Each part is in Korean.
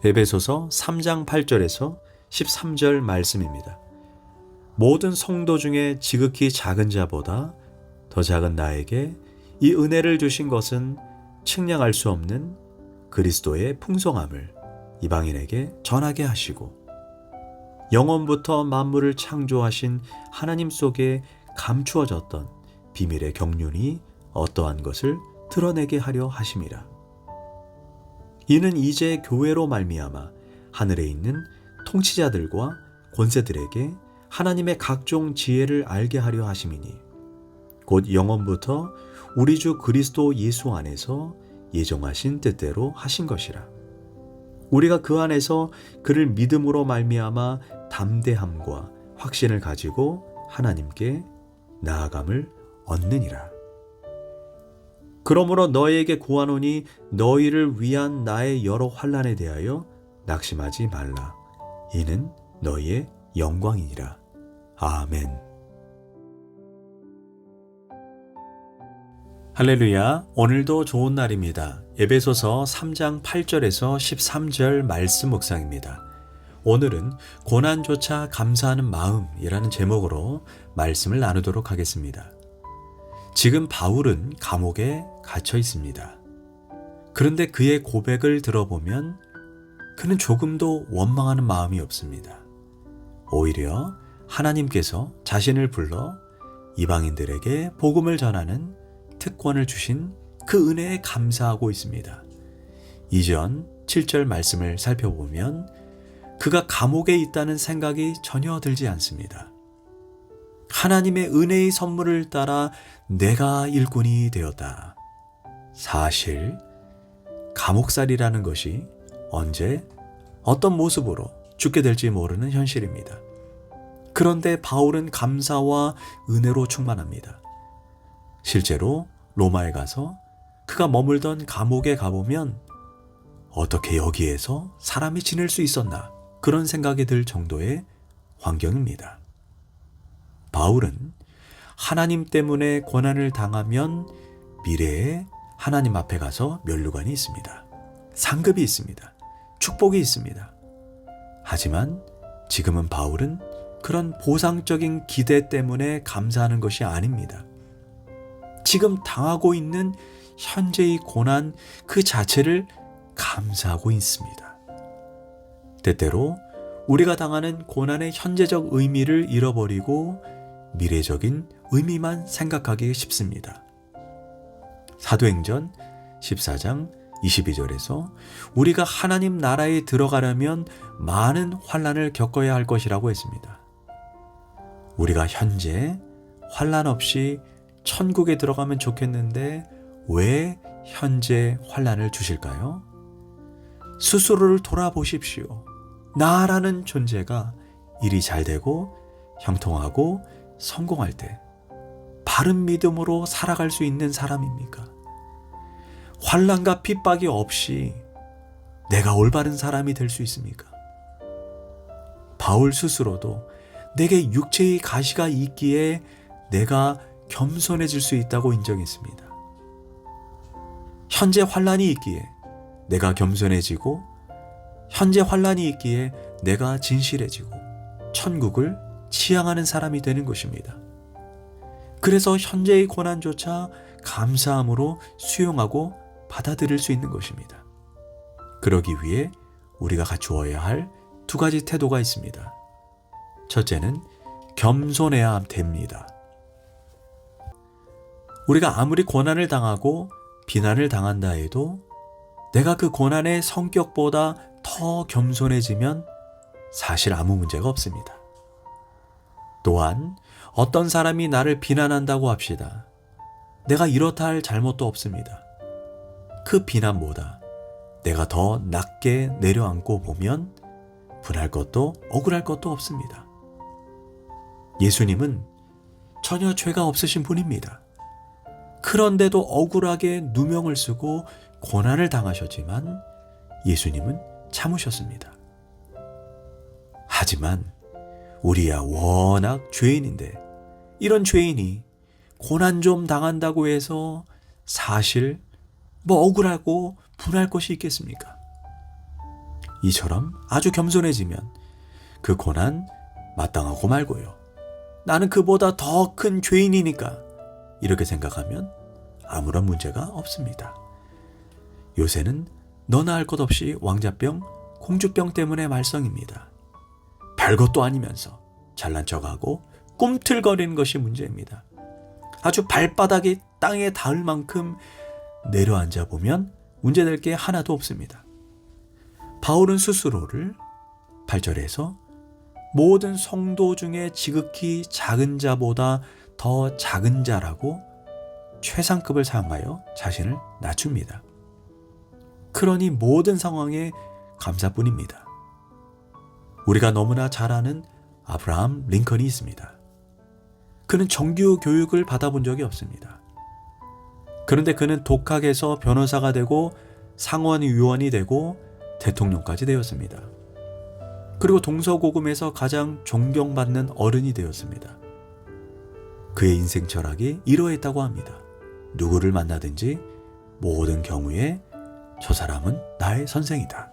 에베소서 3장 8절에서 13절 말씀입니다. 모든 성도 중에 지극히 작은 자보다 더 작은 나에게 이 은혜를 주신 것은 측량할 수 없는 그리스도의 풍성함을 이방인에게 전하게 하시고 영원부터 만물을 창조하신 하나님 속에 감추어졌던 비밀의 경륜이 어떠한 것을 드러내게 하려 하심이라. 이는 이제 교회로 말미암아 하늘에 있는 통치자들과 권세들에게 하나님의 각종 지혜를 알게 하려 하심이니 곧 영원부터 우리 주 그리스도 예수 안에서 예정하신 뜻대로 하신 것이라. 우리가 그 안에서 그를 믿음으로 말미암아 담대함과 확신을 가지고 하나님께 나아감을 얻느니라. 그러므로 너희에게 구하노니 너희를 위한 나의 여러 환난에 대하여 낙심하지 말라. 이는 너희의 영광이니라. 아멘. 할렐루야. 오늘도 좋은 날입니다. 에베소서 3장 8절에서 13절 말씀 묵상입니다. 오늘은 고난조차 감사하는 마음이라는 제목으로 말씀을 나누도록 하겠습니다. 지금 바울은 감옥에 갇혀 있습니다. 그런데 그의 고백을 들어보면 그는 조금도 원망하는 마음이 없습니다. 오히려 하나님께서 자신을 불러 이방인들에게 복음을 전하는 특권을 주신 그 은혜에 감사하고 있습니다. 이전 7절 말씀을 살펴보면 그가 감옥에 있다는 생각이 전혀 들지 않습니다. 하나님의 은혜의 선물을 따라 내가 일꾼이 되었다. 사실 감옥살이라는 것이 언제 어떤 모습으로 죽게 될지 모르는 현실입니다. 그런데 바울은 감사와 은혜로 충만합니다. 실제로 로마에 가서 그가 머물던 감옥에 가보면 어떻게 여기에서 사람이 지낼 수 있었나 그런 생각이 들 정도의 환경입니다. 바울은 하나님 때문에 고난을 당하면 미래에 하나님 앞에 가서 면류관이 있습니다. 상급이 있습니다. 축복이 있습니다. 하지만 지금은 바울은 그런 보상적인 기대 때문에 감사하는 것이 아닙니다. 지금 당하고 있는 현재의 고난 그 자체를 감사하고 있습니다. 때때로 우리가 당하는 고난의 현재적 의미를 잃어버리고 미래적인 의미만 생각하기 쉽습니다. 사도행전 14장 22절에서 우리가 하나님 나라에 들어가려면 많은 환난을 겪어야 할 것이라고 했습니다. 우리가 현재 환난 없이 천국에 들어가면 좋겠는데 왜 현재 환난을 주실까요? 스스로를 돌아보십시오. 나라는 존재가 일이 잘 되고 형통하고 성공할 때 바른 믿음으로 살아갈 수 있는 사람입니까? 환난과 핍박이 없이 내가 올바른 사람이 될 수 있습니까? 바울 스스로도 내게 육체의 가시가 있기에 내가 겸손해질 수 있다고 인정했습니다. 현재 환난이 있기에 내가 겸손해지고 현재 환난이 있기에 내가 진실해지고 천국을 지향하는 사람이 되는 것입니다. 그래서 현재의 고난조차 감사함으로 수용하고 받아들일 수 있는 것입니다. 그러기 위해 우리가 갖추어야 할 두 가지 태도가 있습니다. 첫째는 겸손해야 됩니다. 우리가 아무리 고난을 당하고 비난을 당한다 해도 내가 그 고난의 성격보다 더 겸손해지면 사실 아무 문제가 없습니다. 또한 어떤 사람이 나를 비난한다고 합시다. 내가 이렇다 할 잘못도 없습니다. 그 비난보다 내가 더 낮게 내려앉고 보면 분할 것도 억울할 것도 없습니다. 예수님은 전혀 죄가 없으신 분입니다. 그런데도 억울하게 누명을 쓰고 고난을 당하셨지만 예수님은 참으셨습니다. 하지만 우리야 워낙 죄인인데 이런 죄인이 고난 좀 당한다고 해서 사실 억울하고 분할 것이 있겠습니까? 이처럼 아주 겸손해지면 그 고난 마땅하고 말고요. 나는 그보다 더 큰 죄인이니까 이렇게 생각하면 아무런 문제가 없습니다. 요새는 너나 할 것 없이 왕자병, 공주병 때문에 말썽입니다. 별것도 아니면서 잘난 척하고 꿈틀거리는 것이 문제입니다. 아주 발바닥이 땅에 닿을 만큼 내려앉아 보면 문제될 게 하나도 없습니다. 바울은 스스로를 8절에서 모든 성도 중에 지극히 작은 자보다 더 작은 자라고 최상급을 사용하여 자신을 낮춥니다. 그러니 모든 상황에 감사뿐입니다. 우리가 너무나 잘 아는 아브라함 링컨이 있습니다. 그는 정규 교육을 받아본 적이 없습니다. 그런데 그는 독학에서 변호사가 되고 상원의원이 되고 대통령까지 되었습니다. 그리고 동서고금에서 가장 존경받는 어른이 되었습니다. 그의 인생 철학이 이러했다고 합니다. 누구를 만나든지 모든 경우에 저 사람은 나의 선생이다.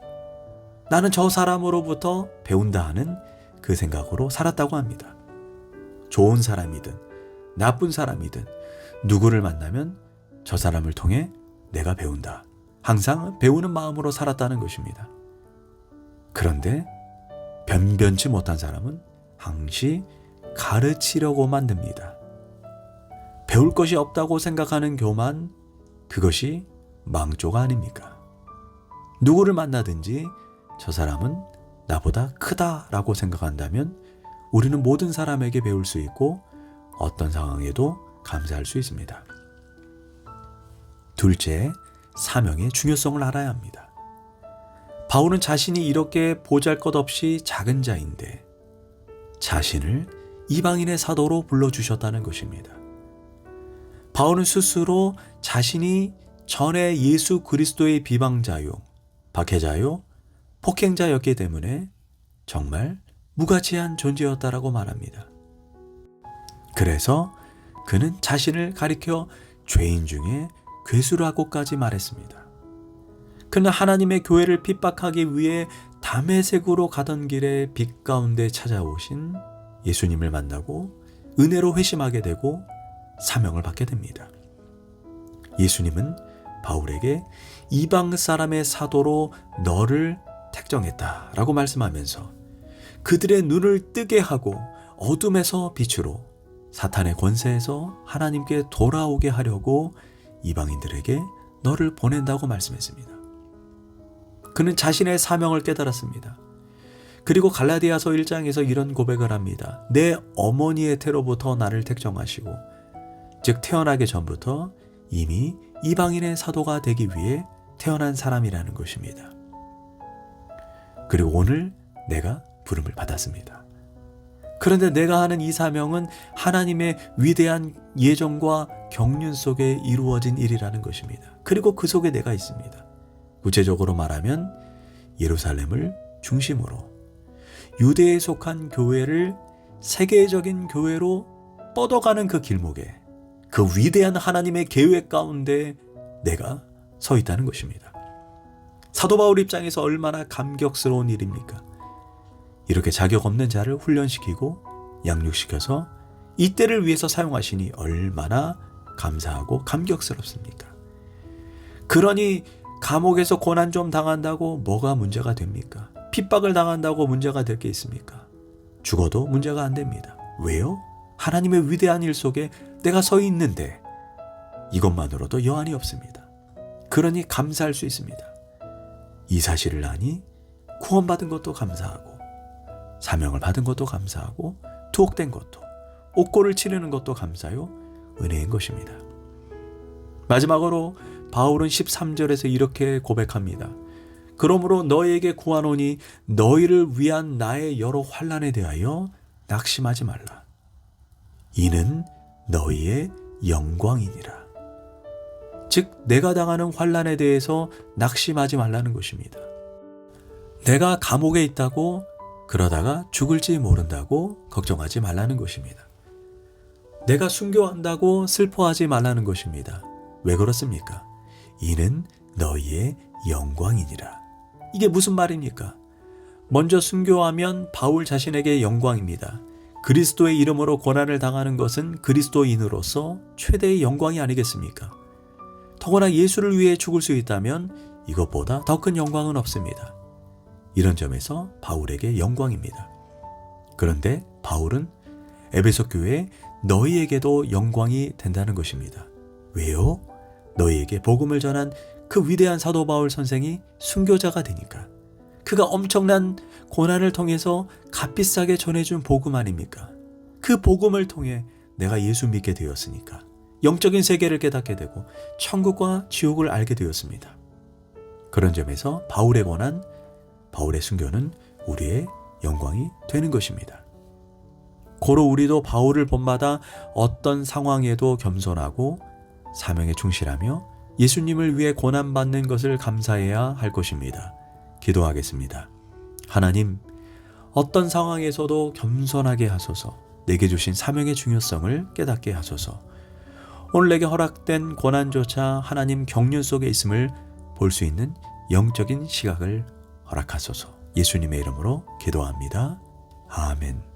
나는 저 사람으로부터 배운다 하는 그 생각으로 살았다고 합니다. 좋은 사람이든 나쁜 사람이든 누구를 만나면 저 사람을 통해 내가 배운다. 항상 배우는 마음으로 살았다는 것입니다. 그런데 변변치 못한 사람은 항시 가르치려고 만듭니다. 배울 것이 없다고 생각하는 교만, 그것이 망조가 아닙니까? 누구를 만나든지 저 사람은 나보다 크다라고 생각한다면 우리는 모든 사람에게 배울 수 있고 어떤 상황에도 감사할 수 있습니다. 둘째, 사명의 중요성을 알아야 합니다. 바울은 자신이 이렇게 보잘것없이 작은 자인데 자신을 이방인의 사도로 불러주셨다는 것입니다. 바울은 스스로 자신이 전에 예수 그리스도의 비방자요, 박해자요, 폭행자였기 때문에 정말 무가치한 존재였다라고 말합니다. 그래서 그는 자신을 가리켜 죄인 중에 괴수라고까지 말했습니다. 그는 하나님의 교회를 핍박하기 위해 다메섹으로 가던 길에 빛 가운데 찾아오신 예수님을 만나고 은혜로 회심하게 되고 사명을 받게 됩니다. 예수님은 바울에게 이방 사람의 사도로 너를 택정했다라고 말씀하면서 그들의 눈을 뜨게 하고 어둠에서 빛으로 사탄의 권세에서 하나님께 돌아오게 하려고 이방인들에게 너를 보낸다고 말씀했습니다. 그는 자신의 사명을 깨달았습니다. 그리고 갈라디아서 1장에서 이런 고백을 합니다. 내 어머니의 태로부터 나를 택정하시고 즉 태어나기 전부터 이미 이방인의 사도가 되기 위해 태어난 사람이라는 것입니다. 그리고 오늘 내가 부름을 받았습니다. 그런데 내가 하는 이 사명은 하나님의 위대한 예정과 경륜 속에 이루어진 일이라는 것입니다. 그리고 그 속에 내가 있습니다. 구체적으로 말하면 예루살렘을 중심으로 유대에 속한 교회를 세계적인 교회로 뻗어가는 그 길목에 그 위대한 하나님의 계획 가운데 내가 서 있다는 것입니다. 사도 바울 입장에서 얼마나 감격스러운 일입니까? 이렇게 자격 없는 자를 훈련시키고 양육시켜서 이때를 위해서 사용하시니 얼마나 감사하고 감격스럽습니까? 그러니 감옥에서 고난 좀 당한다고 뭐가 문제가 됩니까? 핍박을 당한다고 문제가 될 게 있습니까? 죽어도 문제가 안 됩니다. 왜요? 하나님의 위대한 일 속에 내가 서 있는데 이것만으로도 여한이 없습니다. 그러니 감사할 수 있습니다. 이 사실을 아니 구원받은 것도 감사하고 사명을 받은 것도 감사하고 투옥된 것도 옥고를 치르는 것도 감사요 은혜인 것입니다. 마지막으로 바울은 13절에서 이렇게 고백합니다. 그러므로 너희에게 구하노니 너희를 위한 나의 여러 환난에 대하여 낙심하지 말라. 이는 너희의 영광이니라. 즉 내가 당하는 환난에 대해서 낙심하지 말라는 것입니다. 내가 감옥에 있다고 그러다가 죽을지 모른다고 걱정하지 말라는 것입니다. 내가 순교한다고 슬퍼하지 말라는 것입니다. 왜 그렇습니까? 이는 너희의 영광이니라. 이게 무슨 말입니까? 먼저 순교하면 바울 자신에게 영광입니다. 그리스도의 이름으로 고난을 당하는 것은 그리스도인으로서 최대의 영광이 아니겠습니까? 더구나 예수를 위해 죽을 수 있다면 이것보다 더 큰 영광은 없습니다. 이런 점에서 바울에게 영광입니다. 그런데 바울은 에베소 교회에 너희에게도 영광이 된다는 것입니다. 왜요? 너희에게 복음을 전한 그 위대한 사도 바울 선생이 순교자가 되니까. 그가 엄청난 고난을 통해서 값비싸게 전해준 복음 아닙니까? 그 복음을 통해 내가 예수 믿게 되었으니까 영적인 세계를 깨닫게 되고 천국과 지옥을 알게 되었습니다. 그런 점에서 바울의 고난, 바울의 순교는 우리의 영광이 되는 것입니다. 고로 우리도 바울을 본받아 어떤 상황에도 겸손하고 사명에 충실하며 예수님을 위해 고난받는 것을 감사해야 할 것입니다. 기도하겠습니다. 하나님, 어떤 상황에서도 겸손하게 하소서. 내게 주신 사명의 중요성을 깨닫게 하소서. 오늘 내게 허락된 고난조차 하나님 경륜 속에 있음을 볼 수 있는 영적인 시각을 허락하소서. 예수님의 이름으로 기도합니다. 아멘.